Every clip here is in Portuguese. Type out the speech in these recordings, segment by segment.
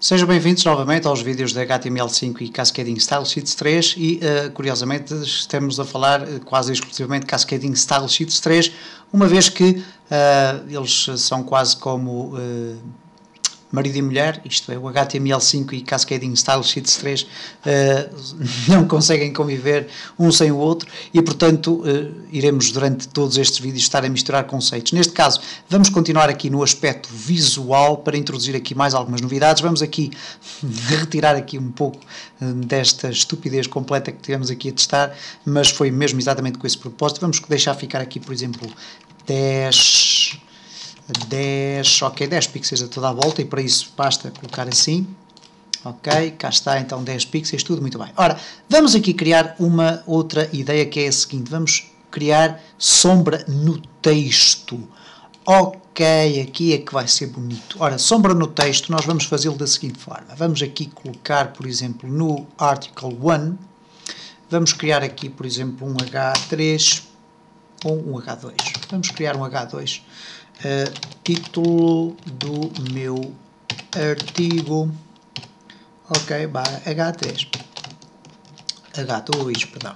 Sejam bem-vindos novamente aos vídeos da HTML5 e Cascading Style Sheets 3 e, curiosamente, estamos a falar quase exclusivamente de Cascading Style Sheets 3, uma vez que eles são quase como marido e mulher, isto é, o HTML5 e Cascading Style Sheets 3 não conseguem conviver um sem o outro e, portanto, iremos durante todos estes vídeos estar a misturar conceitos. Neste caso, vamos continuar aqui no aspecto visual para introduzir aqui mais algumas novidades. Vamos aqui retirar aqui um pouco desta estupidez completa que tivemos aqui a testar, mas foi mesmo exatamente com esse propósito. Vamos deixar ficar aqui, por exemplo, 10 pixels a toda a volta, e para isso basta colocar assim. Ok, cá está então 10 pixels, tudo muito bem. Ora, vamos aqui criar uma outra ideia, que é a seguinte: vamos criar sombra no texto. Ok, aqui é que vai ser bonito. Ora, sombra no texto, nós vamos fazê-lo da seguinte forma. Vamos aqui colocar, por exemplo, no article 1, vamos criar aqui, por exemplo, um H3 ou um H2. Vamos criar um H2. Título do meu artigo, ok, barra H3, H2, perdão.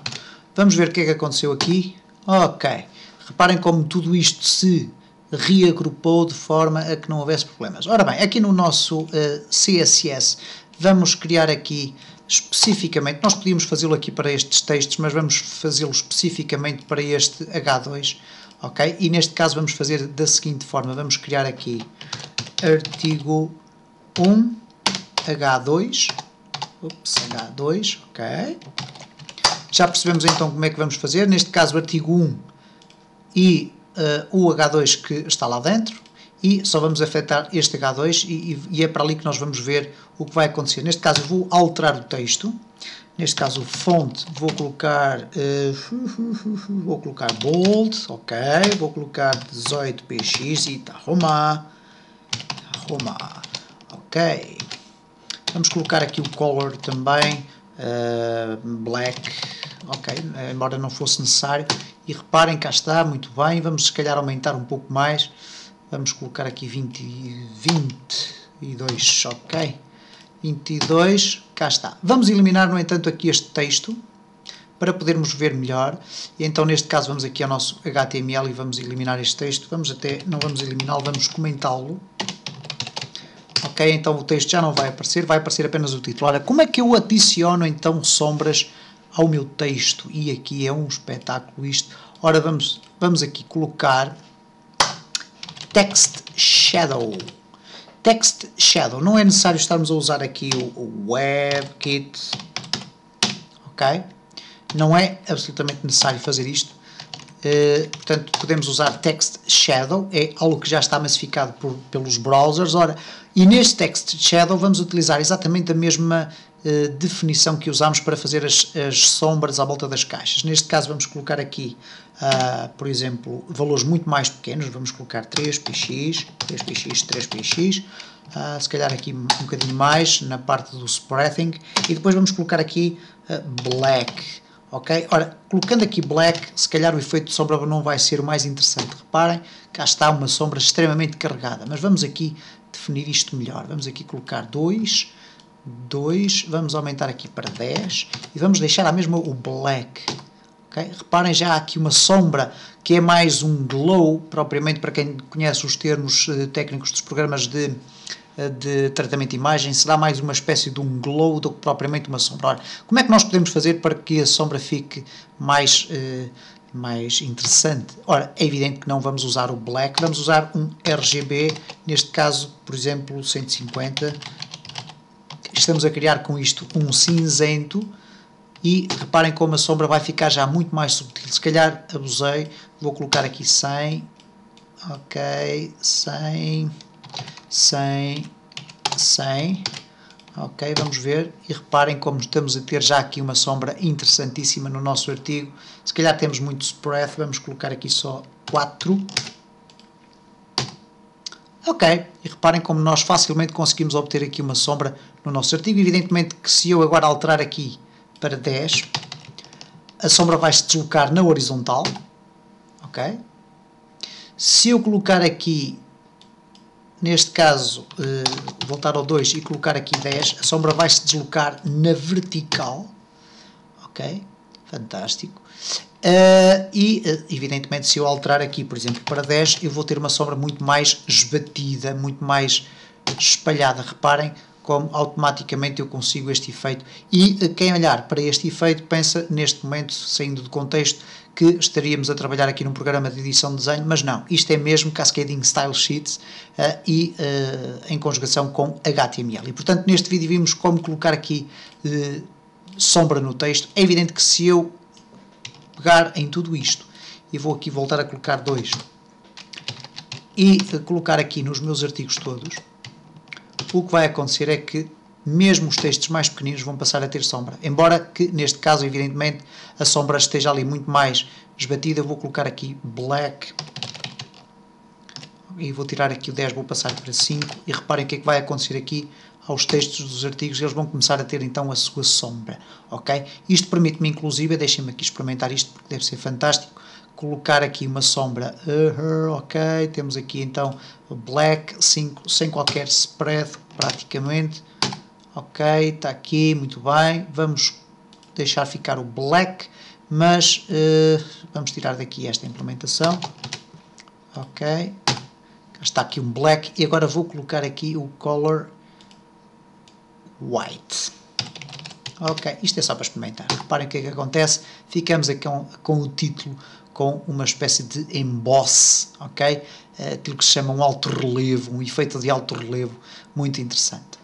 Vamos ver o que é que aconteceu aqui. Ok, reparem como tudo isto se reagrupou de forma a que não houvesse problemas. Ora bem, aqui no nosso CSS, vamos criar aqui especificamente, nós podíamos fazê-lo aqui para estes textos, mas vamos fazê-lo especificamente para este H2. Ok? E neste caso vamos fazer da seguinte forma: vamos criar aqui artigo 1 H2, H2, ok? Já percebemos então como é que vamos fazer. Neste caso o artigo 1 e o H2 que está lá dentro, e só vamos afetar este H2 e é para ali que nós vamos ver o que vai acontecer. Neste caso eu vou alterar o texto. Neste caso o font vou colocar bold, ok, vou colocar 18px e está Roma, ok. Vamos colocar aqui o color também, black, ok, embora não fosse necessário. E reparem, cá está, muito bem. Vamos se calhar aumentar um pouco mais, vamos colocar aqui 22, ok. 22, cá está. Vamos eliminar, no entanto, aqui este texto para podermos ver melhor. E então, neste caso, vamos aqui ao nosso HTML e vamos eliminar este texto. Não vamos eliminá-lo, vamos comentá-lo. Ok, então o texto já não vai aparecer apenas o título. Ora, como é que eu adiciono então sombras ao meu texto? E aqui é um espetáculo isto. Ora, vamos aqui colocar Text Shadow. Text Shadow, não é necessário estarmos a usar aqui o WebKit, ok? Não é absolutamente necessário fazer isto, portanto podemos usar Text Shadow, é algo que já está massificado pelos browsers. Ora, e neste Text Shadow vamos utilizar exatamente a mesma definição que usamos para fazer as sombras à volta das caixas. Neste caso vamos colocar aqui, por exemplo, valores muito mais pequenos. Vamos colocar 3px, 3px, se calhar aqui um bocadinho mais na parte do spreading, e depois vamos colocar aqui black, ok? Ora, colocando aqui black, se calhar o efeito de sombra não vai ser o mais interessante. Reparem, cá está uma sombra extremamente carregada, mas vamos aqui definir isto melhor. Vamos aqui colocar 2, vamos aumentar aqui para 10 e vamos deixar a mesma o black. Okay? Reparem, já há aqui uma sombra que é mais um glow, propriamente para quem conhece os termos técnicos dos programas de tratamento de imagem, será mais uma espécie de um glow do que propriamente uma sombra. Ora, como é que nós podemos fazer para que a sombra fique mais interessante? Ora, é evidente que não vamos usar o black, vamos usar um RGB, neste caso, por exemplo, 150. Estamos a criar com isto um cinzento e reparem como a sombra vai ficar já muito mais subtil. Se calhar abusei, vou colocar aqui 100, ok, 100, ok, vamos ver, e reparem como estamos a ter já aqui uma sombra interessantíssima no nosso artigo. Se calhar temos muito spread, vamos colocar aqui só 4. Ok, e reparem como nós facilmente conseguimos obter aqui uma sombra no nosso artigo. Evidentemente que se eu agora alterar aqui para 10, a sombra vai se deslocar na horizontal, ok? Se eu colocar aqui neste caso, voltar ao 2 e colocar aqui 10, a sombra vai se deslocar na vertical, ok? Fantástico. Evidentemente, se eu alterar aqui, por exemplo, para 10, eu vou ter uma sombra muito mais esbatida, muito mais espalhada. Reparem como automaticamente eu consigo este efeito. E quem olhar para este efeito pensa, neste momento, saindo do contexto, que estaríamos a trabalhar aqui num programa de edição de desenho, mas não. Isto é mesmo Cascading Style Sheets em conjugação com HTML. E, portanto, neste vídeo vimos como colocar aqui sombra no texto. É evidente que se eu pegar em tudo isto e vou aqui voltar a colocar 2 e colocar aqui nos meus artigos todos, o que vai acontecer é que mesmo os textos mais pequeninos vão passar a ter sombra, embora que neste caso evidentemente a sombra esteja ali muito mais esbatida. Eu vou colocar aqui black e vou tirar aqui o 10, vou passar para 5 e reparem o que é que vai acontecer aqui aos textos dos artigos. Eles vão começar a ter então a sua sombra, ok? Isto permite-me inclusive, deixem-me aqui experimentar isto porque deve ser fantástico, colocar aqui uma sombra, ok, temos aqui então o black 5 sem qualquer spread praticamente, ok, está aqui, muito bem, vamos deixar ficar o black, mas vamos tirar daqui esta implementação, ok, está aqui um black e agora vou colocar aqui o color white. Ok, isto é só para experimentar. Reparem o que é que acontece. Ficamos aqui com o título com uma espécie de embosse, ok? Aquilo que se chama um alto relevo, um efeito de alto relevo muito interessante.